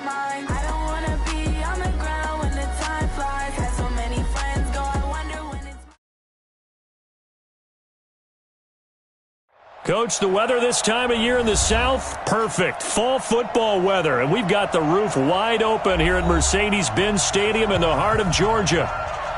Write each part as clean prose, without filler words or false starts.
mind. I don't wanna be on the ground when the time flies. Had so many friends go, I wonder when it's Coach, the weather this time of year in the South, perfect. Fall football weather, and we've got the roof wide open here at Mercedes-Benz Stadium in the heart of Georgia.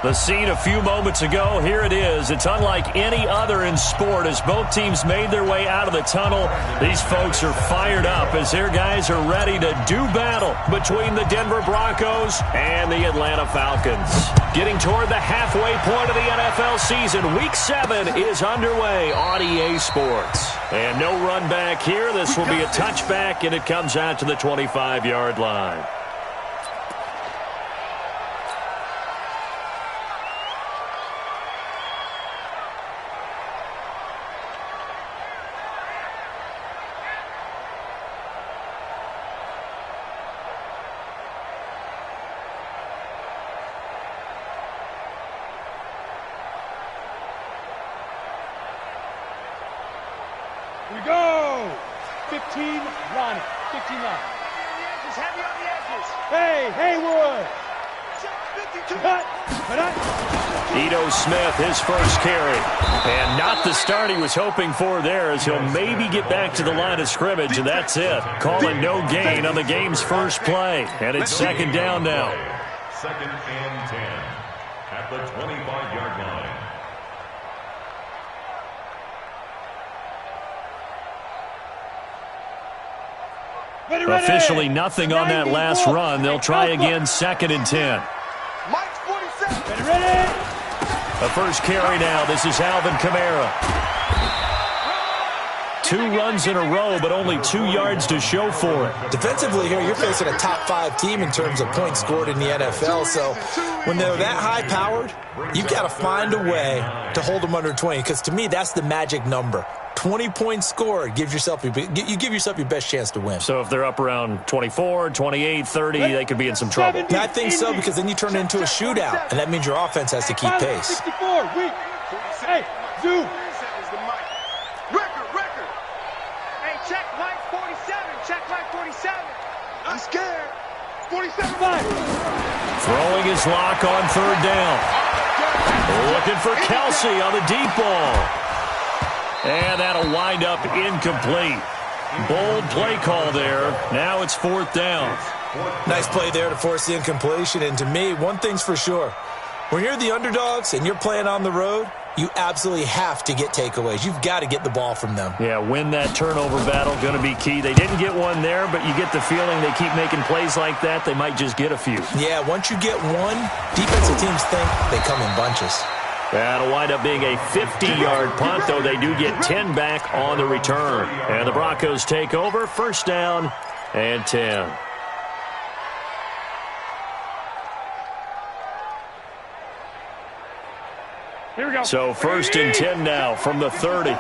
The scene a few moments ago, here it is. It's unlike any other in sport as both teams made their way out of the tunnel. These folks are fired up as their guys are ready to do battle between the Denver Broncos and the Atlanta Falcons. Getting toward the halfway point of the NFL season, Week 7 is underway on EA Sports. And no run back here. This will be a touchback, and it comes out to the 25-yard line. We go! 15, Ronnie. 15 line. Heavy on the edges. Hey, Haywood! Cut! Ito Smith, his first carry. And not the start he was hoping for there, as he'll maybe get back to the line of scrimmage, and that's it. Calling no gain on the game's first play. And it's second down now. Second and 10 at the 25-yard line. Officially nothing on that last run. They'll try again, second and 10. Mike's 47. Ready? The first carry now. This is Alvin Kamara. 2 runs in a row, but only 2 yards to show for it. Defensively here, you're facing a top-5 team in terms of points scored in the NFL. So when they're that high-powered, you've got to find a way to hold them under 20, because to me, that's the magic number. 20 points scored, you give yourself your best chance to win. So if they're up around 24, 28, 30, they could be in some trouble. And I think so, because then you turn it into a shootout, and that means your offense has to keep pace. 64, weak. Hey, Zoo. Record. Hey, check Mike 47. Check Mike 47. I'm scared. 47. Throwing his lock on third down. Looking for Kelsey on the deep ball. And that'll wind up incomplete. Bold play call there. Now it's fourth down. Nice play there to force the incompletion. And to me, one thing's for sure. When you're the underdogs and you're playing on the road, you absolutely have to get takeaways. You've got to get the ball from them. Yeah, win that turnover battle, going to be key. They didn't get one there, but you get the feeling they keep making plays like that, they might just get a few. Yeah, once you get one, defensive teams think they come in bunches. That'll wind up being a 50-yard punt, though they do get 10 back on the return. And the Broncos take over, first down and 10. Here we go. So first and 10 now from the 30.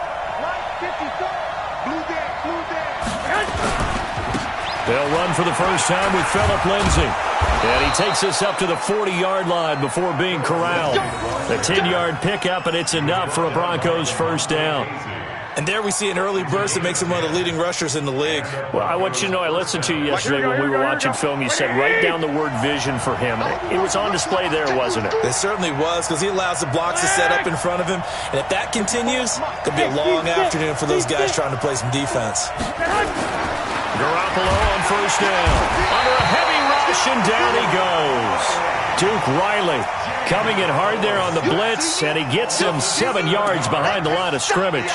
They'll run for the first time with Phillip Lindsay. And he takes us up to the 40-yard line before being corralled. The 10-yard pickup, and it's enough for a Broncos first down. And there we see an early burst that makes him one of the leading rushers in the league. Well, I want you to know, I listened to you yesterday when we were watching film. You said write down the word vision for him. It was on display there, wasn't it? It certainly was, because he allows the blocks to set up in front of him. And if that continues, it'll be a long afternoon for those guys trying to play some defense. Garoppolo on first down. Under a heavy rush, and down he goes. Duke Riley coming in hard there on the blitz, and he gets him 7 yards behind the line of scrimmage.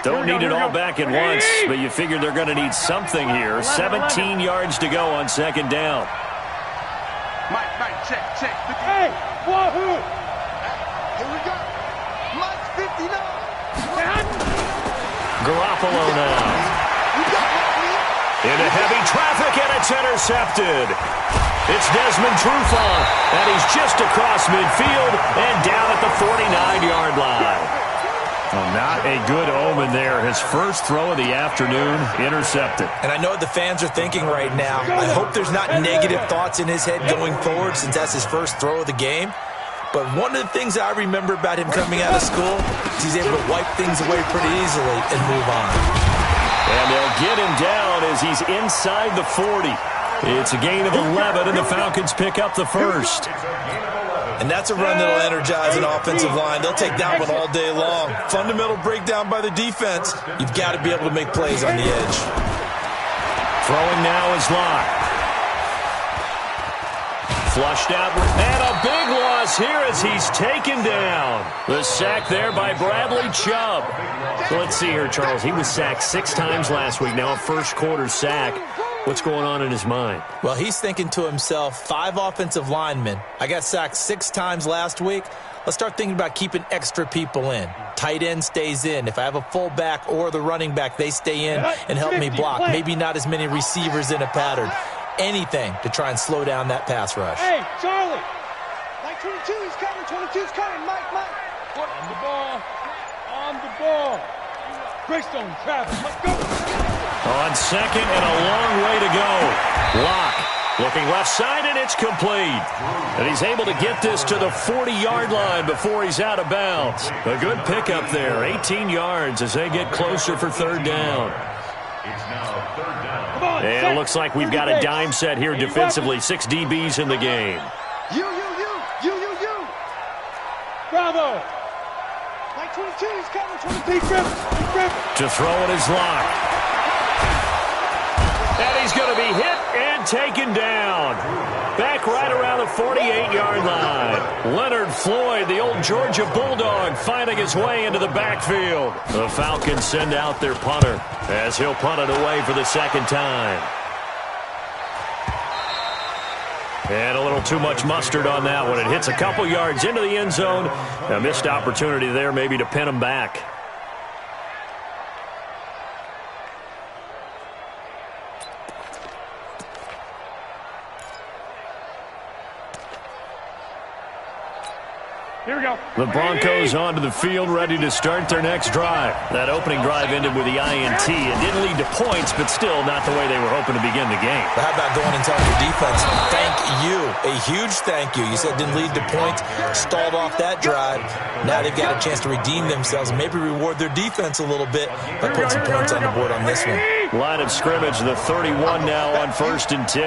Don't need it all back at once, but you figure they're going to need something here. 17 yards to go on second down. Mike, check. Hey, wahoo! Here we go. Mike's 59. Garoppolo now. Into heavy traffic, and it's intercepted. It's Desmond Trufant, and he's just across midfield and down at the 49-yard line. Well, not a good omen there. His first throw of the afternoon intercepted. And I know what the fans are thinking right now. I hope there's not negative thoughts in his head going forward since that's his first throw of the game. But one of the things I remember about him coming out of school is he's able to wipe things away pretty easily and move on. And they'll get him down as he's inside the 40. It's a gain of 11, and the Falcons pick up the first. And that's a run that'll energize an offensive line. They'll take that one all day long. Fundamental breakdown by the defense. You've got to be able to make plays on the edge. Throwing now is Locke. Flushed out, and a big loss here as he's taken down. The sack there by Bradley Chubb. So let's see here, Charles. He was sacked 6 times last week. Now a first-quarter sack. What's going on in his mind? Well, he's thinking to himself, 5 offensive linemen. I got sacked 6 times last week. Let's start thinking about keeping extra people in. Tight end stays in. If I have a fullback or the running back, they stay in and help me block. Maybe not as many receivers in a pattern. Anything to try and slow down that pass rush. Hey, Charlie. Mike 22 is coming. 22's coming. Mike. On the ball. Greystone, Travis, let's go. On second and a long way to go. Locke looking left side, and it's complete. And he's able to get this to the 40-yard line before he's out of bounds. A good pickup there, 18 yards as they get closer for third down. It's now third down. And it looks like we've got a dime set here defensively. 6 DBs in the game. You. Bravo. Mike 22 is coming. 23 grip. To throw it is Locke. And he's going to be hit and taken down. Back right around the 48-yard line. Leonard Floyd, the old Georgia Bulldog, finding his way into the backfield. The Falcons send out their punter as he'll punt it away for the second time. And a little too much mustard on that one. It hits a couple yards into the end zone. A missed opportunity there maybe to pin him back. Here we go. The Broncos onto the field, ready to start their next drive. That opening drive ended with the INT. It didn't lead to points, but still not the way they were hoping to begin the game. But how about going and telling your defense, thank you, a huge thank you. You said didn't lead to points, stalled off that drive. Now they've got a chance to redeem themselves and maybe reward their defense a little bit by putting some points on the board on this one. Line of scrimmage, the 31 now on 1st and 10.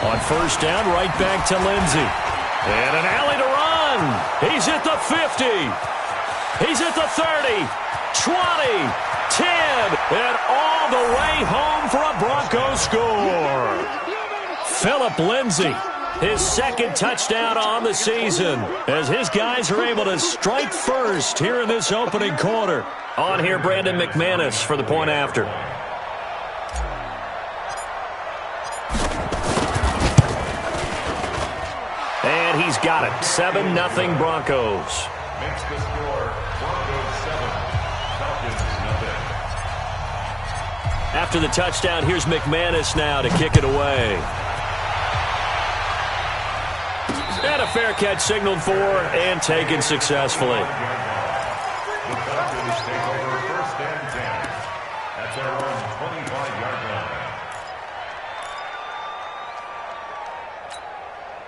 On first down, right back to Lindsey. And an alley to run. He's at the 50. He's at the 30, 20, 10, and all the way home for a Broncos score. Phillip Lindsay, his second touchdown on the season, as his guys are able to strike first here in this opening quarter. On here, Brandon McManus for the point after. And he's got it. 7-0 Broncos. Makes the score Broncos 7, Falcons nothing. After the touchdown, here's McManus now to kick it away. And a fair catch signaled for and taken successfully. The Falcons take over 1st and 10 at their own 25-yard line.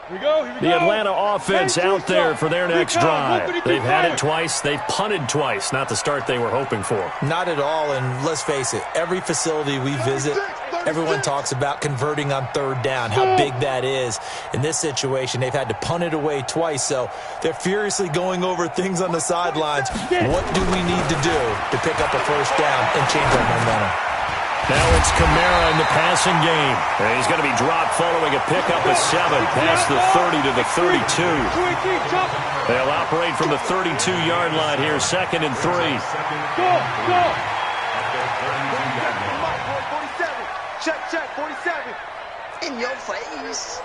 Here we go. The Atlanta offense out there for their next drive. They've had it twice. They've punted twice. Not the start they were hoping for. Not at all, and let's face it, every facility we visit, everyone talks about converting on third down, how big that is. In this situation, they've had to punt it away twice, so they're furiously going over things on the sidelines. What do we need to do to pick up a first down and change our momentum? Now it's Kamara in the passing game. And he's going to be dropped following a pickup of 7 past the 30 to the 32. They'll operate from the 32-yard line here, 2nd and 3. Go. 47. Check, 47. In your face.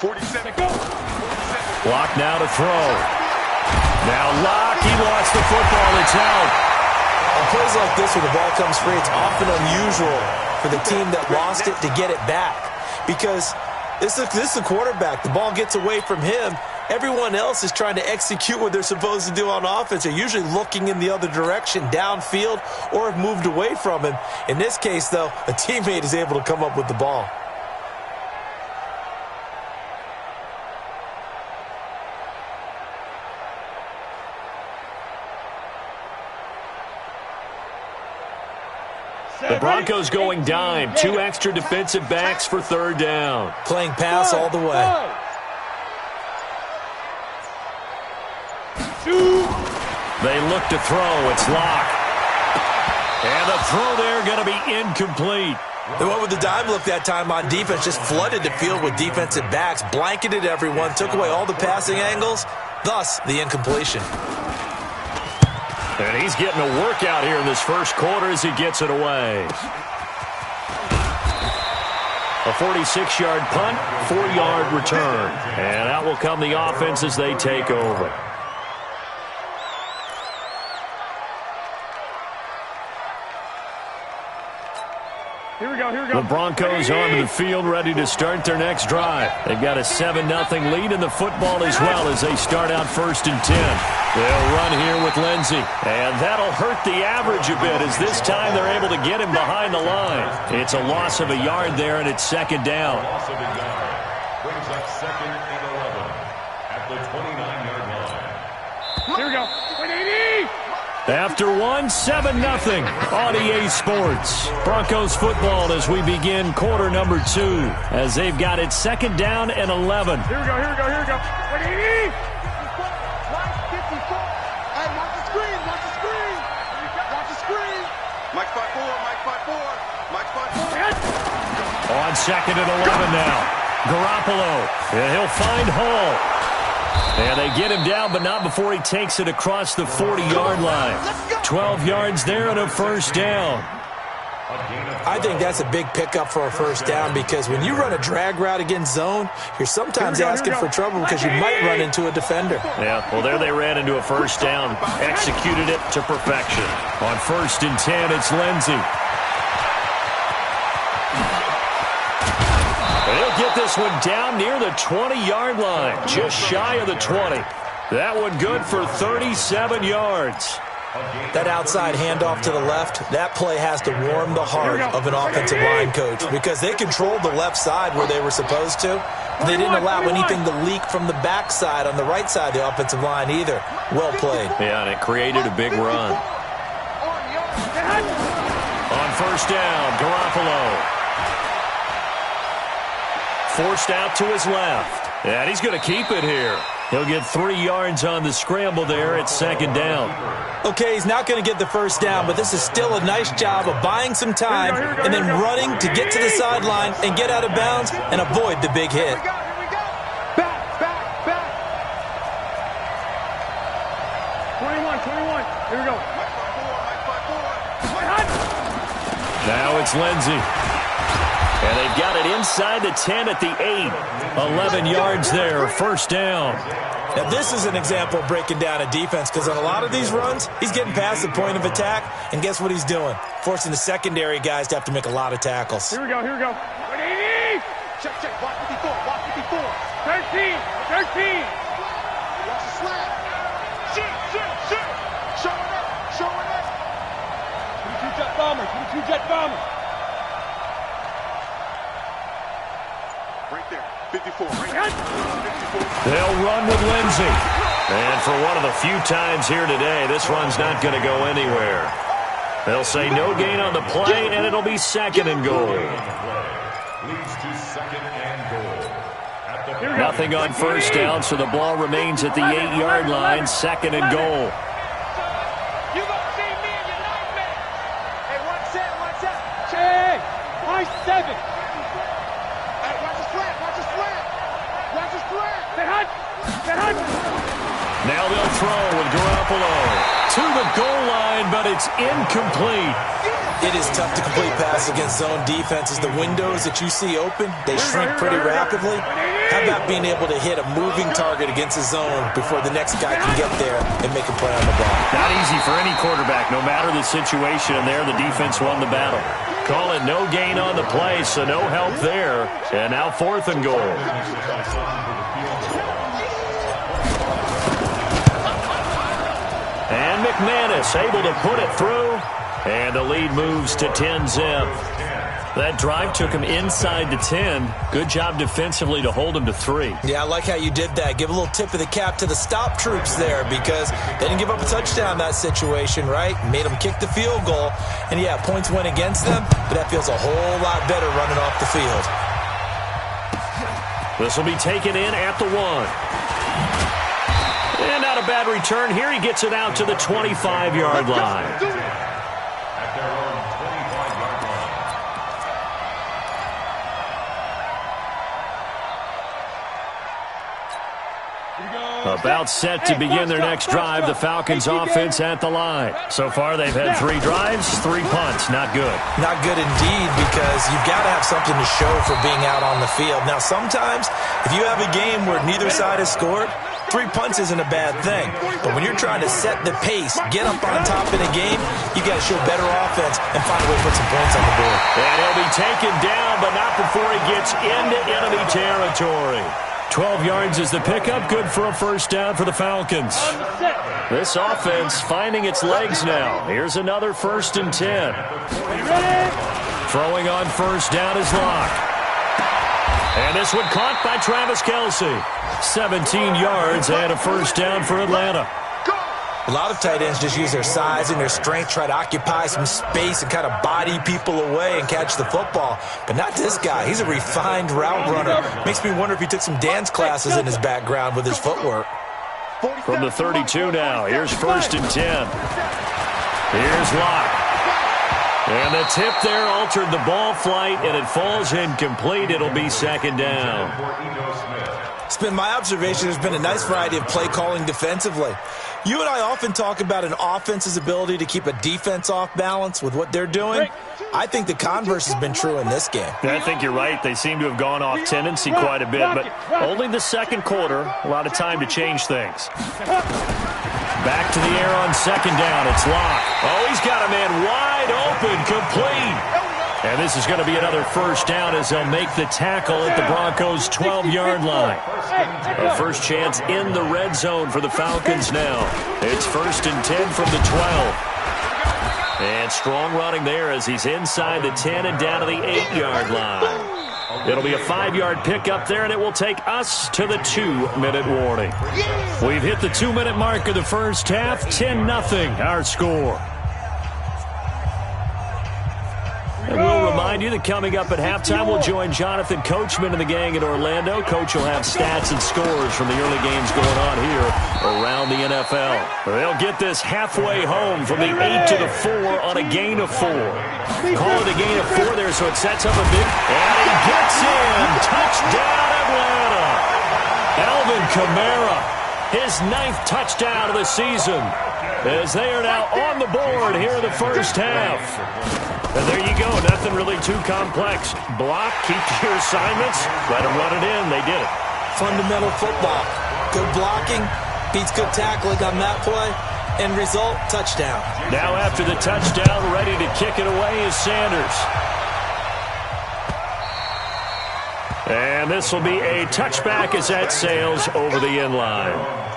47. Go. Locke now to throw. Now Locke, he lost the football. It's out. On plays like this where the ball comes free, it's often unusual for the team that lost it to get it back. Because this is the quarterback. The ball gets away from him, everyone else is trying to execute what they're supposed to do on offense. They're usually looking in the other direction, downfield, or have moved away from him. In this case, though, a teammate is able to come up with the ball. The Broncos going dime. 2 extra defensive backs for third down. Playing pass all the way. They look to throw. It's Locke. And the throw there going to be incomplete. They went with the dime look that time on defense, just flooded the field with defensive backs, blanketed everyone, took away all the passing angles, thus the incompletion. And he's getting a workout here in this first quarter as he gets it away. A 46-yard punt, 4-yard return. And out will come the offense as they take over. Here we go. The Broncos onto the field, ready to start their next drive. They've got a 7-0 lead in the football as well as they start out 1st and 10. They'll run here with Lindsey. And that'll hurt the average a bit as this time they're able to get him behind the line. It's a loss of a yard there, and it's 2nd down. Loss of a yard. Brings up 2nd and 11 at the 29-yard line. Here we go. 180! After 7-0 on EA Sports. Broncos football as we begin quarter number 2 as they've got it 2nd down and 11. Here we go. 180! Hey, watch the screen. Watch the screen. Mike 5-4. Mike 5-4. On 2nd and 11 now. Garoppolo. And he'll find Hall. And they get him down, but not before he takes it across the 40-yard line. 12 yards there and a 1st down. I think that's a big pickup for a 1st down because when you run a drag route against zone, you're sometimes asking for trouble because you might run into a defender. Yeah, well, there they ran into a 1st down. Executed it to perfection. On 1st and 10, it's Lindsey. They'll get this one down near the 20-yard line, just shy of the 20. That one good for 37 yards. That outside handoff to the left, that play has to warm the heart of an offensive line coach because they controlled the left side where they were supposed to. They didn't allow anything to leak from the backside on the right side of the offensive line either. Well played. Yeah, and it created a big run. On 1st down, Garoppolo. Forced out to his left. And he's going to keep it here. He'll get 3 yards on the scramble there at 2nd down. Okay, he's not going to get the 1st down, but this is still a nice job of buying some time and then running to get to the sideline and get out of bounds and avoid the big hit. Back. 21. Here we go. Now it's Lindsey. And they've got it inside the 10 at the 8. 11 yards there, 1st down. Now, this is an example of breaking down a defense because on a lot of these runs, he's getting past the point of attack, and guess what he's doing? Forcing the secondary guys to have to make a lot of tackles. Here we go. 180! Check. Block 54. 13! Watch the slant. Shoot. Showing up. 22 jet bomber. Right there. 54. Right 54. They'll run with Lindsey. And for one of the few times here today, this run's not going to go anywhere. They'll say no gain on the play, and it'll be 2nd and goal. Leads to 2nd and goal. Nothing on 1st down, so the ball remains at the 8-yard line, 2nd and goal. You gonna see me in your nightmare. Hey, watch that. Check. High 7. Hey, watch the slant. Get hot. Now they'll throw with Garoppolo to the goal line, but it's incomplete. It is tough to complete pass against zone defenses. The windows that you see open, they shrink pretty rapidly. How about being able to hit a moving target against a zone before the next guy can get there and make a play on the ball? Not easy for any quarterback, no matter the situation, and there the defense won the battle. Call it no gain on the play, so no help there. And now 4th and goal. McManus able to put it through, and the lead moves to 10-zip. That drive took him inside the 10. Good job defensively to hold him to 3. Yeah, I like how you did that. Give a little tip of the cap to the stop troops there because they didn't give up a touchdown in that situation, right? Made them kick the field goal. And, yeah, points went against them, but that feels a whole lot better running off the field. This will be taken in at the 1. And not a bad return here. He gets it out to the 25-yard line. About set to begin their next drive, the Falcons offense at the line. So far, they've had 3 drives, 3 punts. Not good. Not good indeed, because you've got to have something to show for being out on the field. Now, sometimes, if you have a game where neither side has scored, 3 punts isn't a bad thing. But when you're trying to set the pace, get up on top in a game, you got to show better offense and find a way to put some points on the board. And he'll be taken down, but not before he gets into enemy territory. 12 yards is the pickup. Good for a first down for the Falcons. This offense finding its legs now. Here's another 1st and 10. Throwing on first down is Locke. And this one caught by Travis Kelce. 17 yards and a first down for Atlanta. A lot of tight ends just use their size and their strength, try to occupy some space and kind of body people away and catch the football. But not this guy. He's a refined route runner. Makes me wonder if he took some dance classes in his background with his footwork. From the 32 now, here's 1st and 10. Here's Locke. And the tip there altered the ball flight, and it falls incomplete. It'll be 2nd down. It's been my observation there's been a nice variety of play calling defensively. You and I often talk about an offense's ability to keep a defense off balance with what they're doing. I think the converse has been true in this game. I think you're right. They seem to have gone off tendency quite a bit, but only the 2nd quarter, a lot of time to change things. Back to the air on 2nd down. It's Locke. Oh, he's got a man wide open, complete. And this is going to be another first down as they'll make the tackle at the Broncos' 12-yard line. A first chance in the red zone for the Falcons now. It's 1st and 10 from the 12. And strong running there as he's inside the 10 and down to the 8-yard line. It'll be a 5-yard pickup there, and it will take us to the 2-minute warning. We've hit the 2-minute mark of the first half. 10-0 our score. And we'll remind you that coming up at halftime, we'll join Jonathan Coachman and the gang in Orlando. Coach will have stats and scores from the early games going on here around the NFL. They'll get this halfway home from the 8 to the 4 on a gain of 4. Call it a gain of 4 there, so it sets up a big... And he gets in! Touchdown, Atlanta! Alvin Kamara, his 9th touchdown of the season, as they are now on the board here in the first half. And there you go. Nothing really too complex. Block, keep your assignments, let them run it in. They did it. Fundamental football. Good blocking, beats good tackling on that play. End result, touchdown. Now after the touchdown, ready to kick it away is Sanders. And this will be a touchback as that sails over the end line.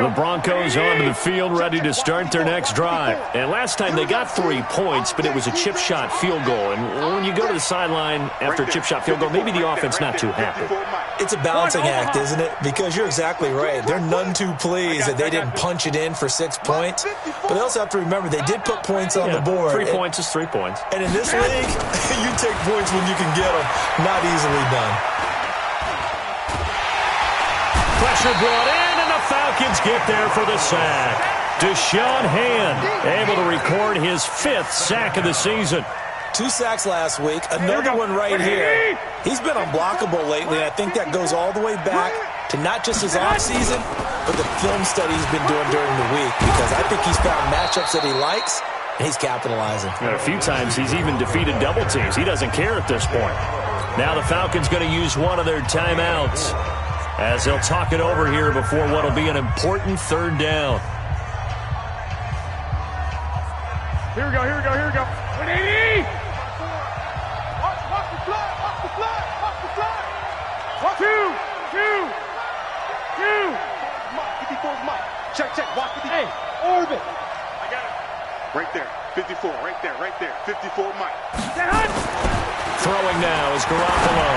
The Broncos onto the field, ready to start their next drive. And last time they got 3 points, but it was a chip shot field goal. And when you go to the sideline after a chip shot field goal, maybe the offense not too happy. It's a balancing act, isn't it? Because you're exactly right. They're none too pleased that they didn't punch it in for 6 points. But they also have to remember they did put points on the board. 3 points is 3 points. And in this league, you take points when you can get them. Not easily done. Pressure brought in. Falcons get there for the sack. Deshaun Hand able to record his 5th sack of the season. 2 sacks last week, another one right here. He's been unblockable lately, and I think that goes all the way back to not just his offseason, but the film study he's been doing during the week, because I think he's found matchups that he likes, and he's capitalizing. And a few times he's even defeated double teams. He doesn't care at this point. Now the Falcons going to use one of their timeouts. as they'll talk it over here before what will be an important third down. Here we go, here we go, here we go. 180! Watch the flag, watch the flag, watch the flag. Two. Mike, 54's Mike. Check, watch the Hey, orbit. I got it. Right there, 54, right there. 54 Mike. Throwing now is Garoppolo.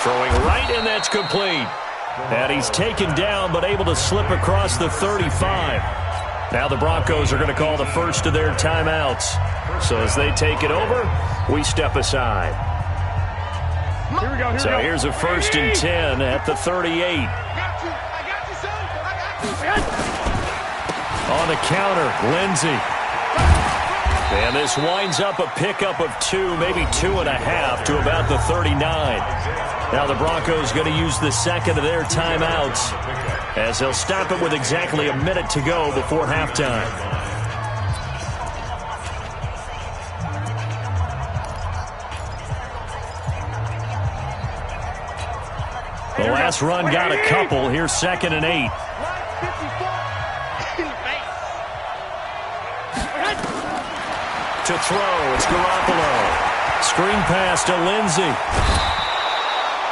Throwing right, and that's complete. And he's taken down, but able to slip across the 35. Now the Broncos are going to call the first of their timeouts. So as they take it over, we step aside. Here we go, So here's a 1st and 10 at the 38. I got you, son. I got you. On the counter, Lindsey. And this winds up a pickup of 2, maybe 2.5 to about the 39. Now the Broncos going to use the second of their timeouts as they'll stop it with exactly a minute to go before halftime. The last run got a couple. Here's 2nd and 8. To throw, it's Garoppolo. Screen pass to Lindsey.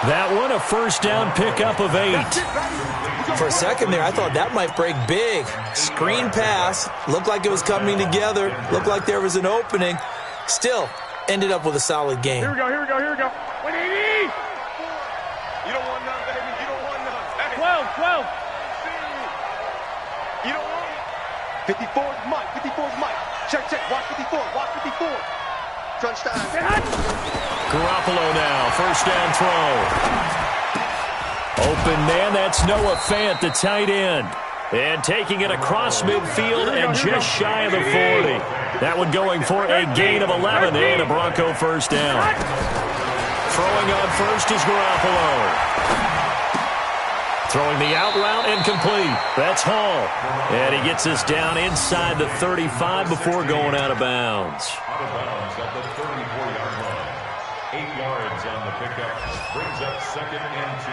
That one, a first down pickup of 8. For a second there, I thought that might break big. Screen pass, looked like it was coming together, looked like there was an opening. Still, ended up with a solid game. Here we go, here we go, here we go. 180! You don't want none, baby. You don't want none. Hey. 12. You don't want it. 54's Mike. 54's Mike. Check. Watch 54. Watch 54. Crunch time. Garoppolo now, first down throw. Open man, that's Noah Fant, the tight end. And taking it across midfield and just shy of the 40. That one going for a gain of 11 and a Bronco first down. Throwing on first is Garoppolo. Throwing the out route incomplete. That's Hall. And he gets us down inside the 35 before going out of bounds. Out of bounds at the 34-yard line. 8 yards on the pickup. Brings up 2nd and 2.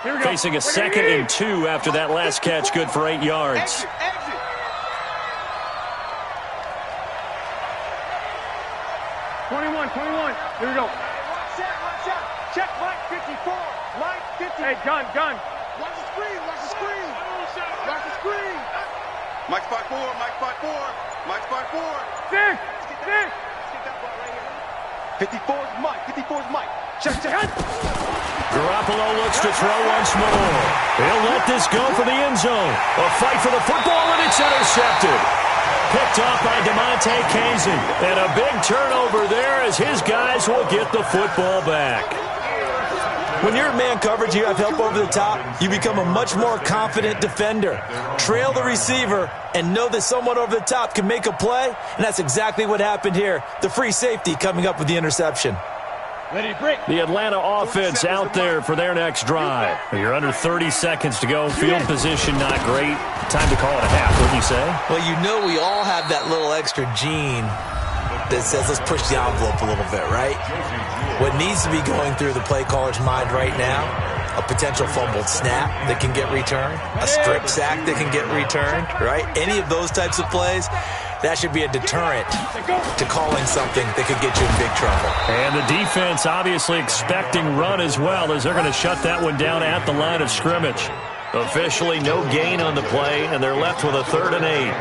Here we go. Facing a 2nd and 2 after that last catch, good for 8 yards. Exit. 21. Here we go. Watch out. Check Mike 54. Mike 50. Hey, gun. Watch the screen. Watch the screen. Mike spot 4. Mike spot 4. Six. Let's get that ball right here. 54's Mike. Check. Garoppolo looks to throw once more. He'll let this go for the end zone. A fight for the football, and it's intercepted. Picked off by DeMonte Casey. And a big turnover there as his guys will get the football back. When you're in man coverage, you have help over the top, you become a much more confident defender. Trail the receiver and know that someone over the top can make a play, and that's exactly what happened here. The free safety coming up with the interception. Ready, break. The Atlanta offense out there for their next drive. You're under 30 seconds to go. Field position not great. Time to call it a half, wouldn't you say? Well, you know we all have that little extra gene that says let's push the envelope a little bit, right? What needs to be going through the play caller's mind right now, a potential fumbled snap that can get returned, a strip sack that can get returned, right? Any of those types of plays, that should be a deterrent to calling something that could get you in big trouble. And the defense obviously expecting run as well, as they're going to shut that one down at the line of scrimmage. Officially no gain on the play, and they're left with a 3rd and 8.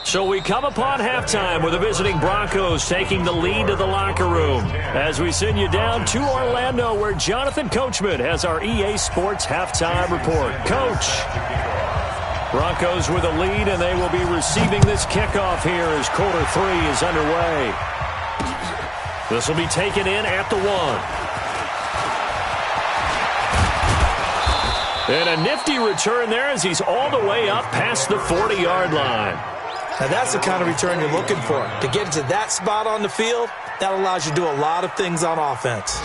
So we come upon halftime with the visiting Broncos taking the lead to the locker room as we send you down to Orlando, where Jonathan Coachman has our EA Sports halftime report. Coach, Broncos with a lead, and they will be receiving this kickoff here as quarter 3 is underway. This will be taken in at the 1. And a nifty return there as he's all the way up past the 40-yard line. Now that's the kind of return you're looking for. To get to that spot on the field, that allows you to do a lot of things on offense.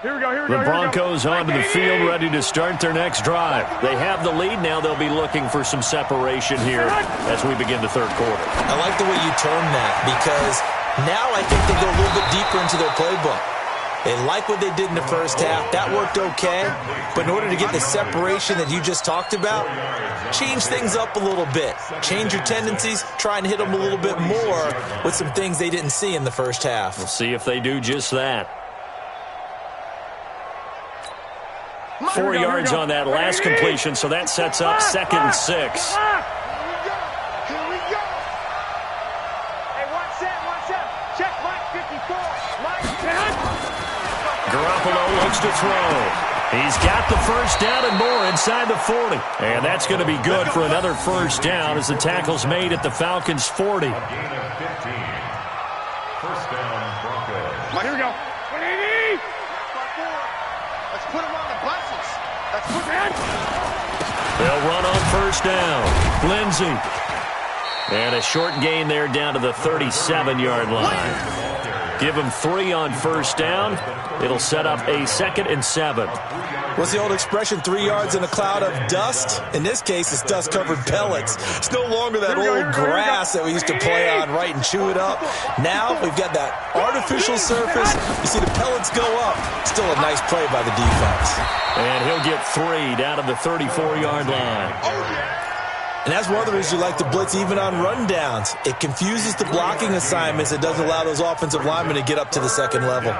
The Broncos onto the field, ready to start their next drive. They have the lead. Now they'll be looking for some separation here as we begin the third quarter. I like the way you term that, because now I think they go a little bit deeper into their playbook. They like what they did in the first half. That worked okay. But in order to get the separation that you just talked about, change things up a little bit. Change your tendencies. Try and hit them a little bit more with some things they didn't see in the first half. We'll see if they do just that. 4 yards on that last completion, so that sets up 2nd and 6. Here we go. Hey, one set. Check Mike 54. Mike. Garoppolo looks to throw. He's got the first down and more inside the 40. And that's going to be good for another first down as the tackle's made at the Falcons' 40. A gain of 15. First down, Broncos. Here we go. 180. Let's put him on the buses. Let's put him. They'll run on first down. Lindsey. And a short gain there down to the 37-yard line. Give him 3 on first down. It'll set up a 2nd and 7. What's the old expression, 3 yards in a cloud of dust? In this case, it's dust-covered pellets. It's no longer that old grass that we used to play on, right, and chew it up. Now we've got that artificial surface. You see the pellets go up. Still a nice play by the defense. And he'll get 3 down to the 34-yard line. And that's one of the reasons you like to blitz even on rundowns. It confuses the blocking assignments. It doesn't allow those offensive linemen to get up to the second level.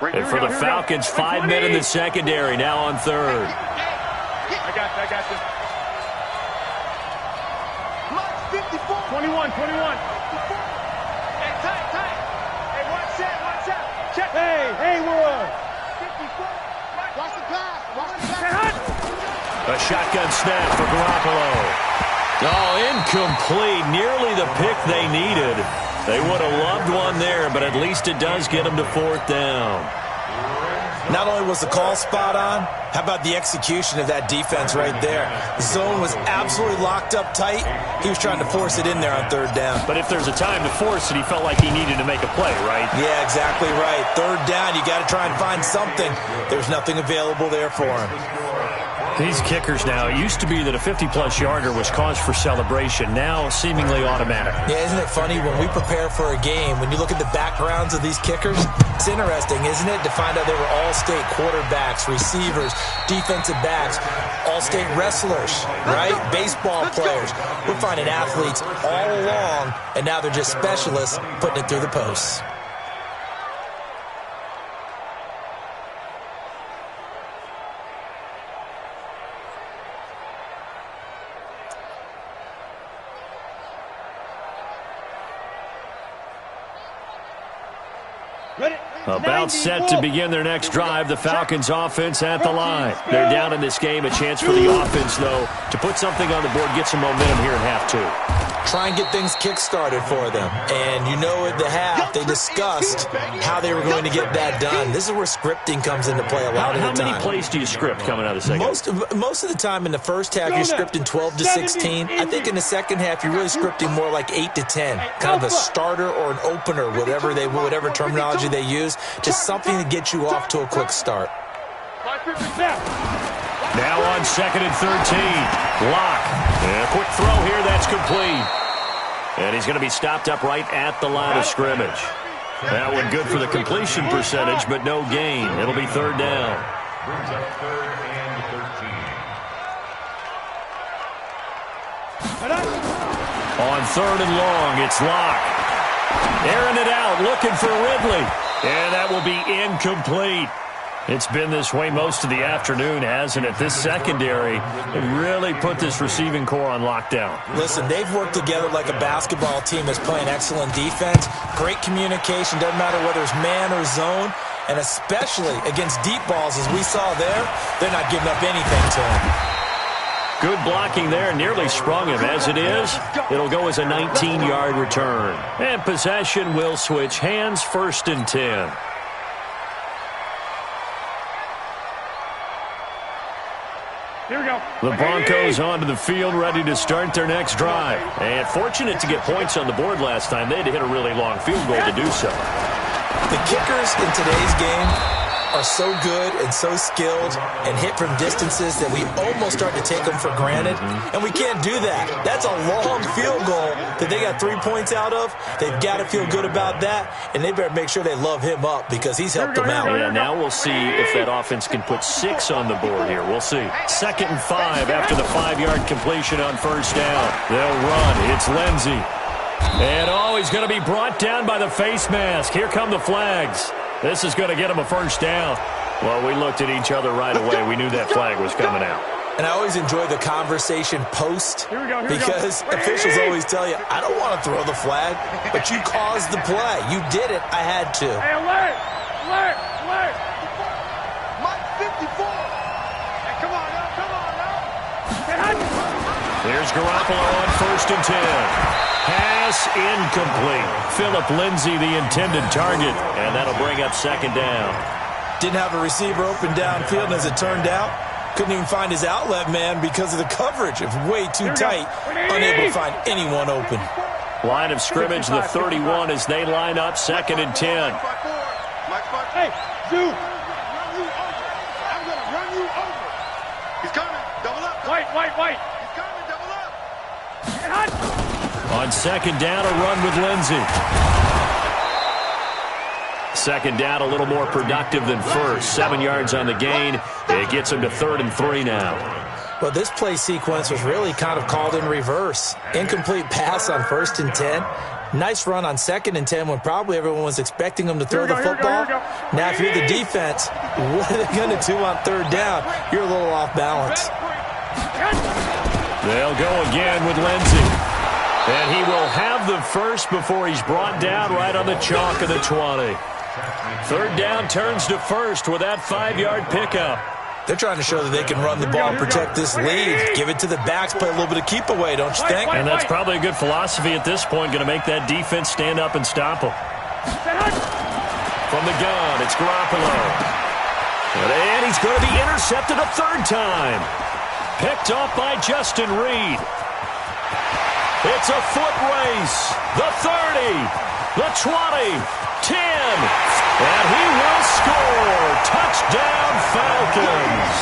And for the Falcons, 5 men in the secondary, now on third. I got you. 54. 21. Hey, tight. Hey, one set. Check. Hey, we're on. 54. Watch the pass. A shotgun snap for Garoppolo. Oh, incomplete. Nearly the pick they needed. They would have loved one there, but at least it does get them to 4th down. Not only was the call spot on, how about the execution of that defense right there? The zone was absolutely locked up tight. He was trying to force it in there on 3rd down. But if there's a time to force it, he felt like he needed to make a play, right? Yeah, exactly right. 3rd down, you got to try and find something. There's nothing available there for him. These kickers now, it used to be that a 50-plus yarder was cause for celebration, now seemingly automatic. Yeah, isn't it funny when we prepare for a game, when you look at the backgrounds of these kickers, it's interesting, isn't it, to find out they were all-state quarterbacks, receivers, defensive backs, all-state wrestlers, right? Baseball players. We're finding athletes all along, and now they're just specialists putting it through the posts. About set to begin their next drive, the Falcons offense at the line. They're down in this game. A chance for the offense, though, to put something on the board, get some momentum here in half 2. Try and get things kick-started for them. And you know at the half, they discussed how they were going to get that done. This is where scripting comes into play a lot of the time. How many plays do you script coming out of the second? Most of the time in the first half, you're scripting 12 to 16. I think in the second half, you're really scripting more like 8 to 10. Kind of a starter or an opener, whatever terminology they use. Just something to get you off to a quick start. Now on 2nd and 13. Lock. And a quick throw here. That's complete. And he's going to be stopped up right at the line of scrimmage. That one good for the completion percentage, but no gain. It'll be 3rd down. Brings up 3rd and 13. On 3rd and long, it's Lock. Airing it out, looking for Ridley. And that will be incomplete. It's been this way most of the afternoon, hasn't it? This secondary really put this receiving core on lockdown. Listen, they've worked together like a basketball team that's playing excellent defense. Great communication, doesn't matter whether it's man or zone. And especially against deep balls, as we saw there, they're not giving up anything to him. Good blocking there, nearly sprung him. As it is, it'll go as a 19-yard return. And possession will switch hands, 1st and 10. Here we go. The Broncos onto the field, ready to start their next drive. And fortunate to get points on the board last time. They had to hit a really long field goal to do so. The kickers in today's game are so good and so skilled and hit from distances that we almost start to take them for granted, and we can't do that. That's a long field goal that they got 3 points out of. They've got to feel good about that, and they better make sure they love him up because he's helped them out. Yeah, now we'll see if that offense can put 6 on the board here. We'll see. 2nd and 5 after the 5-yard completion on first down. They'll run. It's Lindsey. And he's going to be brought down by the face mask. Here come the flags. This is going to get him a first down. Well, we looked at each other right away. We knew that flag was coming out. And I always enjoy the conversation post because officials always tell you, I don't want to throw the flag, but you caused the play. You did it. I had to. Hey, alert! Alert! Alert! Mike 54! Hey, come on now, come on now! There's Garoppolo on 1st and 10. Pass incomplete. Phillip Lindsay, the intended target, and that'll bring up 2nd down. Didn't have a receiver open downfield, and as it turned out, couldn't even find his outlet man because of the coverage. It was way too tight, unable to find anyone open. Line of scrimmage, the 31 as they line up, 2nd and 10. Hey, Zoo! I'm going to run you over. He's coming. Double up. White. He's coming. Double up. Get hot. On 2nd down, a run with Lindsey. 2nd down, a little more productive than first. 7 yards on the gain. It gets him to 3rd and 3 now. Well, this play sequence was really kind of called in reverse. Incomplete pass on 1st and 10. Nice run on 2nd and 10 when probably everyone was expecting them to throw the football. Now, if you're the defense, what are they going to do on 3rd down? You're a little off balance. They'll go again with Lindsey. And he will have the first before he's brought down right on the chalk of the 20. 3rd down turns to 1st with that 5-yard pickup. They're trying to show that they can run the ball and protect this lead. Give it to the backs, play a little bit of keep away, don't you think? And that's probably a good philosophy at this point, going to make that defense stand up and stop them. From the gun, it's Garoppolo. And he's going to be intercepted a 3rd time. Picked off by Justin Reed. It's a foot race. The 30, the 20, 10, and he will score. Touchdown, Falcons.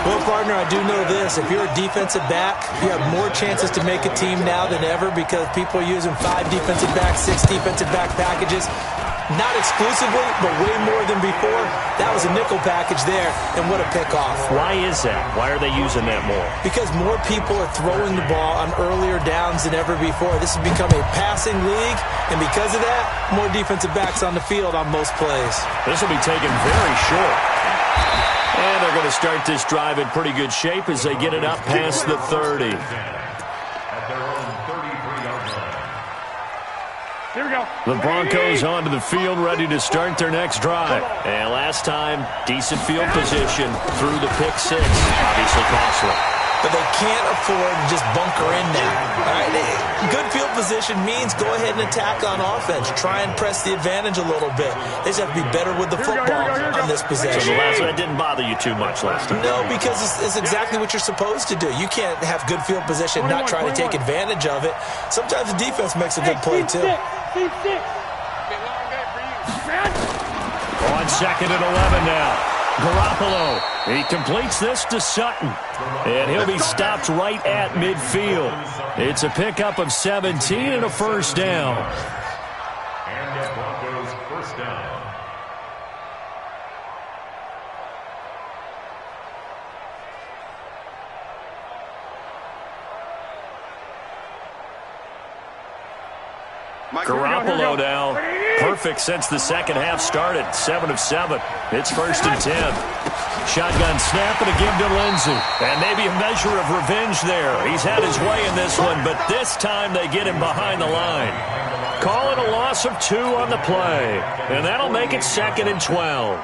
Well, partner, I do know this. If you're a defensive back, you have more chances to make a team now than ever because people are using 5 defensive backs, 6 defensive back packages. Not exclusively, but way more than before. That was a nickel package there, and what a pickoff. Why is that? Why are they using that more? Because more people are throwing the ball on earlier downs than ever before. This has become a passing league, and because of that, more defensive backs on the field on most plays. This will be taken very short. And they're going to start this drive in pretty good shape as they get it up past the 30. Here we go. The Broncos onto the field, ready to start their next drive. And last time, decent field position through the pick 6. Obviously costly. But they can't afford to just bunker in now. All right? Good field position means go ahead and attack on offense. Try and press the advantage a little bit. They just have to be better with the football on this possession. So the last one didn't bother you too much last time? No, because it's exactly what you're supposed to do. You can't have good field position and not try to take advantage of it. Sometimes the defense makes a good play, too. On 2nd and 11 now. Garoppolo, he completes this to Sutton, and he'll be stopped right at midfield. It's a pickup of 17 and a 1st down. And the Broncos 1st down. Garoppolo now, perfect since the second half started. 7 of 7. It's 1st and 10. Shotgun snap and a give to Lindsey. And maybe a measure of revenge there. He's had his way in this one, but this time they get him behind the line. Call it a loss of 2 on the play. And that'll make it 2nd and 12.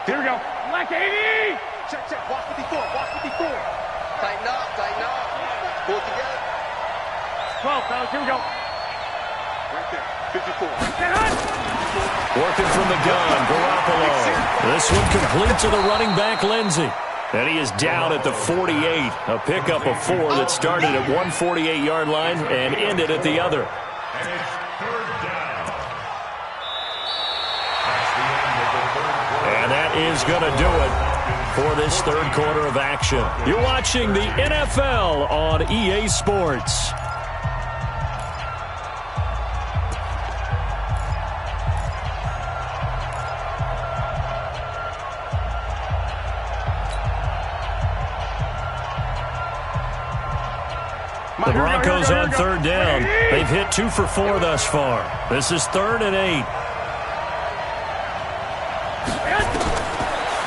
Here we go. Black 80! Check. Watch 54. Tighten up. Pull it together. 12, fellas. Here we go. Right there. 54. Working from the gun, Garoppolo. This one complete to the running back, Lindsey. And he is down at the 48. A pickup of 4 that started at 148-yard line and ended at the other. And it's third down. That's the end of the third quarter. And that is going to do it for this third quarter of action. You're watching the NFL on EA Sports. The Broncos on third down. They've hit 2 for 4 thus far. This is 3rd and 8.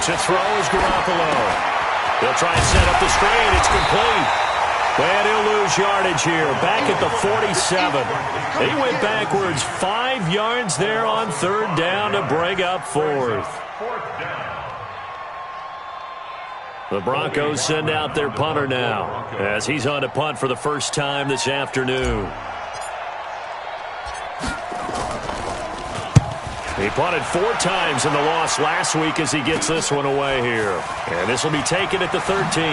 To throw is Garoppolo. They'll try and set up the screen. It's complete. And he'll lose yardage here. Back at the 47. He went backwards 5 yards there on third down to bring up 4th. Fourth down. The Broncos send out their punter now as he's on to punt for the first time this afternoon. He punted 4 times in the loss last week as he gets this one away here. And this will be taken at the 13.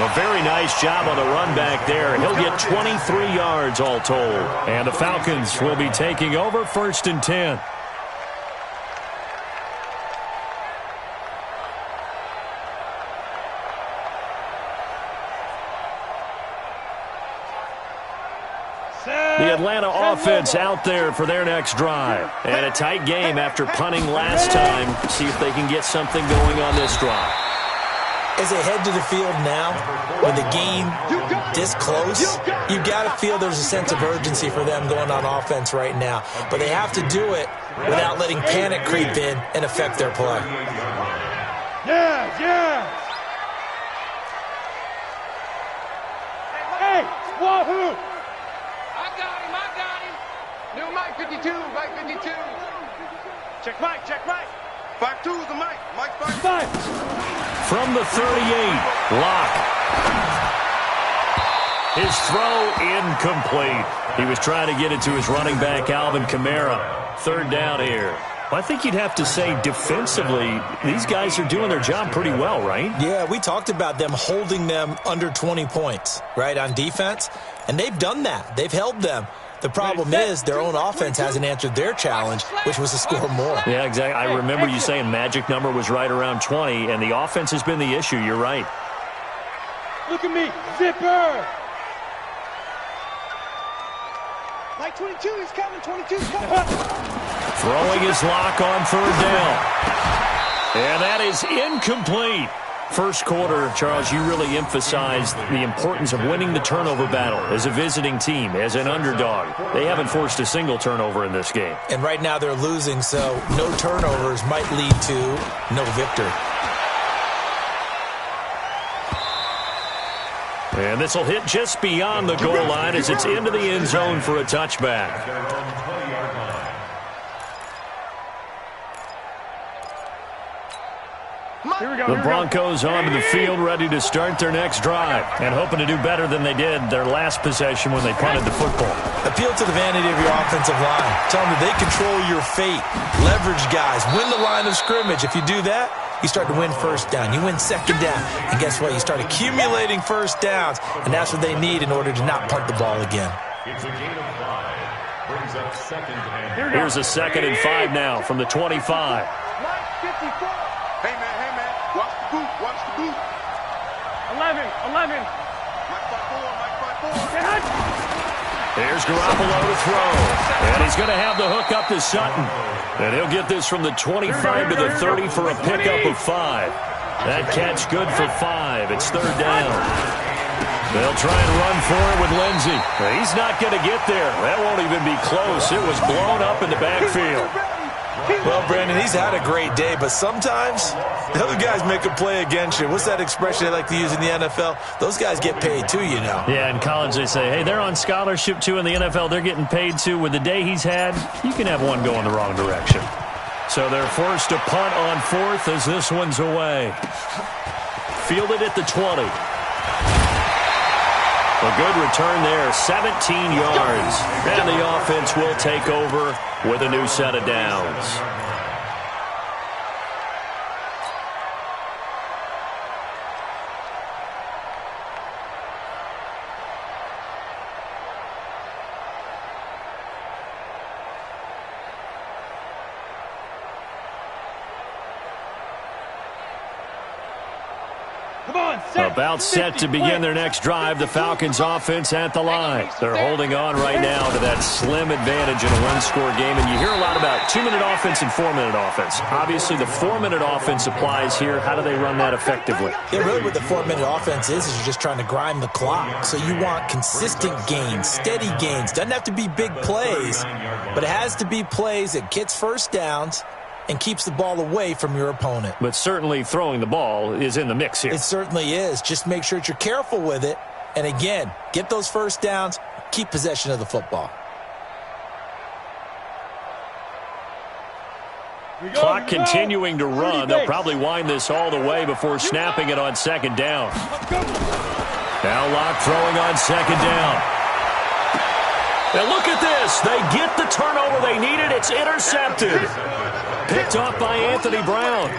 A very nice job on the run back there. He'll get 23 yards all told. And the Falcons will be taking over 1st and 10. The Atlanta offense out there for their next drive. And a tight game after punting last time. See if they can get something going on this drive. As they head to the field now, with the game this close, you got to feel there's a sense of urgency for them going on offense right now. But they have to do it without letting panic creep in and affect their play. Yeah, yeah. Hey, wahoo! I got him. New Mike 52, Mike 52. Check Mike, check Mike. 5-2 is the Mike. Mike 5. 5. From the 38, Locke. His throw incomplete. He was trying to get it to his running back, Alvin Kamara. Third down here. Well, I think you'd have to say defensively, these guys are doing their job pretty well, right? Yeah, we talked about them holding them under 20 points, right, on defense. And they've done that. They've held them. The problem is their own offense hasn't answered their challenge, which was to score more. Yeah, exactly. I remember you saying magic number was right around 20, and the offense has been the issue. You're right. Look at me, zipper. Mike 22, he's coming. 22's coming. Throwing his lock on third down. And that is incomplete. First quarter, Charles, you really emphasized the importance of winning the turnover battle as a visiting team, as an underdog. They haven't forced a single turnover in this game. And right now they're losing, so no turnovers might lead to no victory. And this will hit just beyond the goal line as it's into the end zone for a touchback. The Broncos onto the field ready to start their next drive and hoping to do better than they did their last possession when they punted the football. Appeal to the vanity of your offensive line. Tell them that they control your fate. Leverage guys. Win the line of scrimmage. If you do that, you start to win first down. You win second down. And guess what? You start accumulating first downs. And that's what they need in order to not punt the ball again. It's a gain of 5. Brings up 2nd and... Here's a 2nd and 5 now from the 25. Mike 54. Hey, man. Watch the boot. Watch the boot. 11. Mike 5-4. Here's Garoppolo to throw. And he's going to have the hook up to Sutton. And he'll get this from the 25 to the 30 for a pickup of 5. That catch good for 5. It's third down. They'll try and run for it with Lindsey. He's not going to get there. That won't even be close. It was blown up in the backfield. Well, Brandon, he's had a great day, but sometimes the other guys make a play against you. What's that expression they like to use in the NFL? Those guys get paid too, you know. Yeah, in college they say, hey, they're on scholarship too. In the NFL, they're getting paid too. With the day he's had, you can have one go in the wrong direction. So they're forced to punt on 4th as this one's away. fielded at the 20. A good return there, 17 yards. And the offense will take over with a new set of downs. About set to begin their next drive. The Falcons offense at the line. They're holding on right now to that slim advantage in a one-score game. And you hear a lot about 2-minute offense and 4-minute offense. Obviously, the 4-minute offense applies here. How do they run that effectively? Yeah, really what the 4-minute offense is you're just trying to grind the clock. So you want consistent gains, steady gains. Doesn't have to be big plays, but it has to be plays that gets first downs and keeps the ball away from your opponent. But certainly throwing the ball is in the mix here. It certainly is. Just make sure that you're careful with it. And again, get those first downs, keep possession of the football. Clock continuing to run. They'll probably wind this all the way before snapping it on second down. Now Locke throwing on second down. And look at this. They get the turnover they needed. It's intercepted. Picked off by Anthony Brown.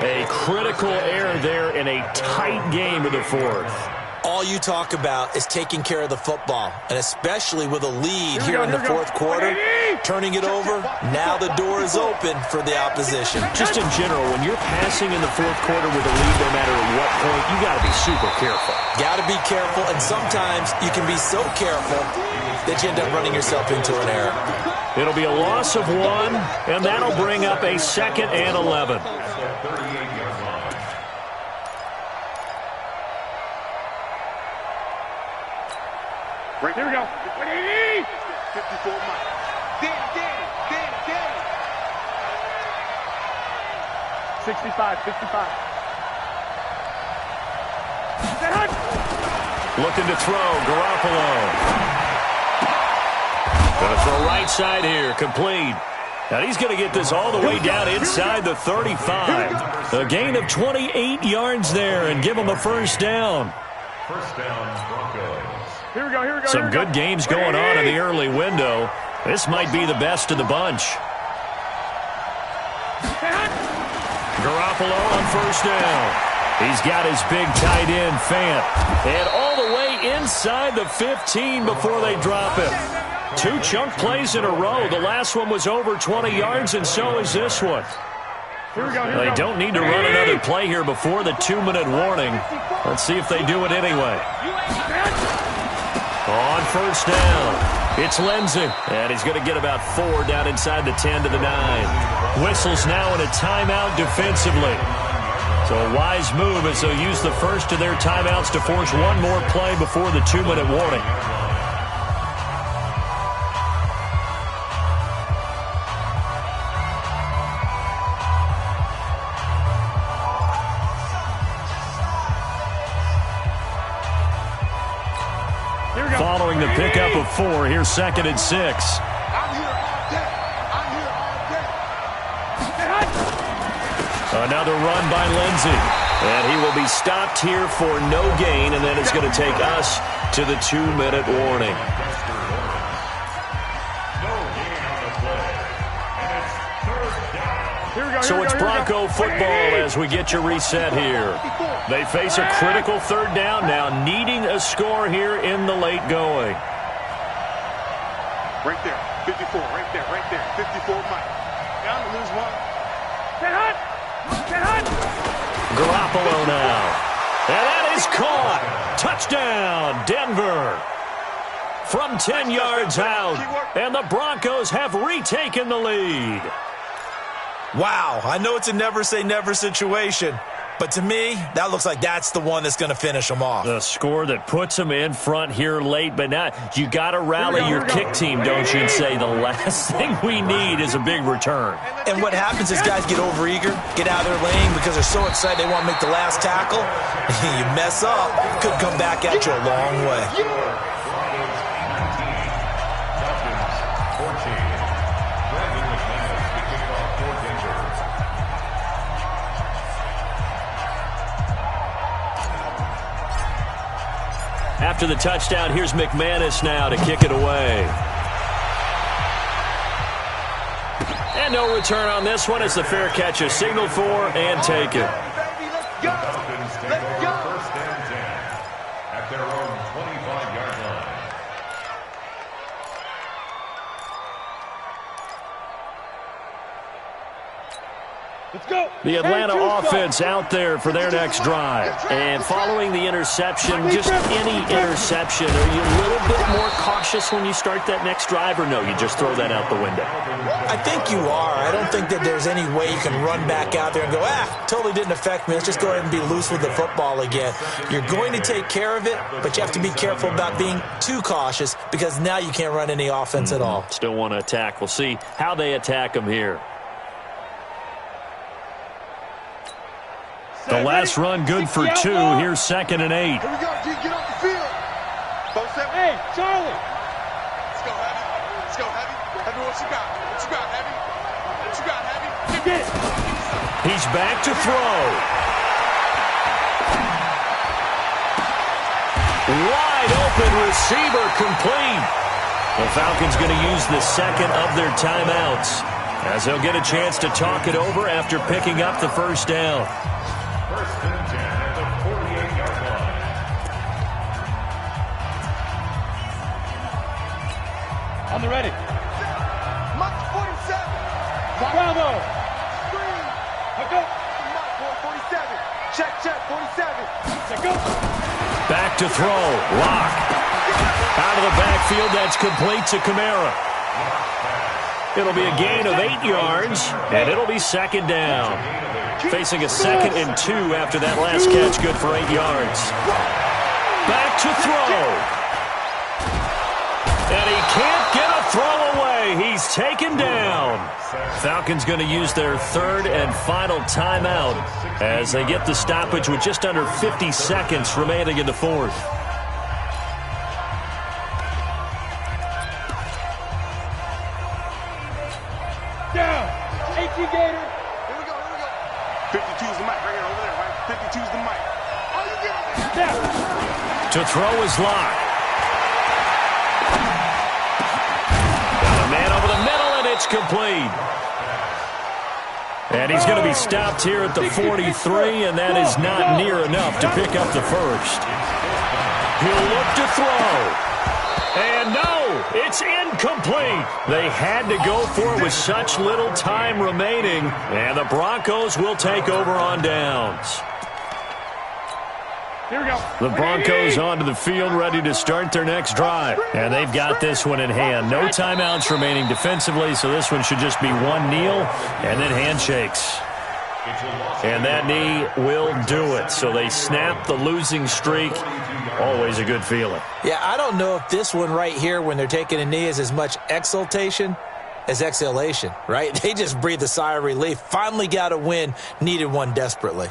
A critical error there in a tight game of the fourth. All you talk about is taking care of the football, and especially with a lead here in the fourth quarter, turning it over, now the door is open for the opposition. Just in general, when you're passing in the fourth quarter with a lead, no matter at what point, you got to be super careful. Got to be careful, and sometimes you can be so careful that you end up running yourself into an error. It'll be a loss of 1, and that'll bring up a 2nd and 11. Right, here we go. 54 Mike. Danny. 65. Looking to throw, Garoppolo. Going to throw right side here, complete. Now he's going to get this all the way down inside the 35. A gain of 28 yards there and give him a first down. First down, Broncos. Here we go. Some good games going on in the early window. This might be the best of the bunch. Garoppolo on first down. He's got his big tight end, Fant. And all the way inside the 15 before they drop him. 2 chunk plays in a row. The last one was over 20 yards, and so is this one. Here we go. They don't need to run another play here before the 2-minute warning. Let's see if they do it anyway. On first down, it's Lindsey. And he's going to get about 4 down inside the 10 to the 9. Whistles now in a timeout defensively. So a wise move as they'll use the first of their timeouts to force one more play before the 2-minute warning. Following the pickup of 4, here's 2nd and 6. I'm here all day. Another run by Lindsey. And he will be stopped here for no gain, and then it's going to take us to the 2-minute warning. So it's Bronco football as we get your reset here. They face a critical 3rd down now, needing a score here in the late going. Right there, 54, right there, 54 Mike. Down to lose 1. Garoppolo now. And that is caught. Touchdown, Denver. From 10 yards out, and the Broncos have retaken the lead. Wow, I know it's a never-say-never situation, but to me, that looks like that's the one that's going to finish them off. The score that puts them in front here late, but now you got to rally your kick team, don't you, and say the last thing we need is a big return. And what happens is guys get overeager, get out of their lane because they're so excited they want to make the last tackle. You mess up, could come back at you a long way. After the touchdown, here's McManus now to kick it away. And no return on this one as the fair catch is signaled for and taken. Let's go. First and 10 at their own 25-yard line. Let's go. The Atlanta offense out there for their next drive. And following the interception, just any interception, are you a little bit more cautious when you start that next drive, or no, you just throw that out the window? I think you are. I don't think that there's any way you can run back out there and go, totally didn't affect me. Let's just go ahead and be loose with the football again. You're going to take care of it, but you have to be careful about being too cautious because now you can't run any offense at all. Still want to attack. We'll see how they attack them here. The last run good for 2. Here's 2nd and 8. Here we go, G. Get off the field. Hey, Charlie. Let's go, Heavy. Let's go, Heavy. Heavy, what you got? What you got, Heavy? What you got, Heavy? Get. He's back to throw. Wide open receiver complete. The Falcons going to use the second of their timeouts as they'll get a chance to talk it over after picking up the first down. First and 10 at the 48-yard line. On the ready. Mike 47. Bravo. Screen. Let's go. Mike 47. Check, 47. Let's go. Back to throw. Lock. Out of the backfield, that's complete to Kamara. It'll be a gain of 8 yards, and it'll be 2nd down. Facing a 2nd and 2 after that last catch, good for 8 yards. Back to throw. And he can't get a throw away. He's taken down. Falcons going to use their 3rd and final timeout as they get the stoppage with just under 50 seconds remaining in the 4th. Down. 18 Gator. Here we go. 52 is the mic right here over there, right? 52 is the mic. Oh, you get it. Down. To throw is Lock. Got a man over the middle, and it's complete. And he's going to be stopped here at the 43, and that is not near enough to pick up the first. He'll look to throw. And no, it's incomplete. They had to go for it with such little time remaining, and the Broncos will take over on downs. Here we go. The Broncos onto the field ready to start their next drive. And they've got this one in hand. No timeouts remaining defensively, so this one should just be one kneel and then handshakes. And that knee will do it. So they snap the losing streak. Always a good feeling. Yeah, I don't know if this one right here when they're taking a knee is as much exultation as exhalation, right? They just breathe a sigh of relief. Finally got a win. Needed one desperately.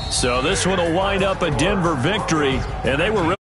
So this one will wind up a Denver victory, and they were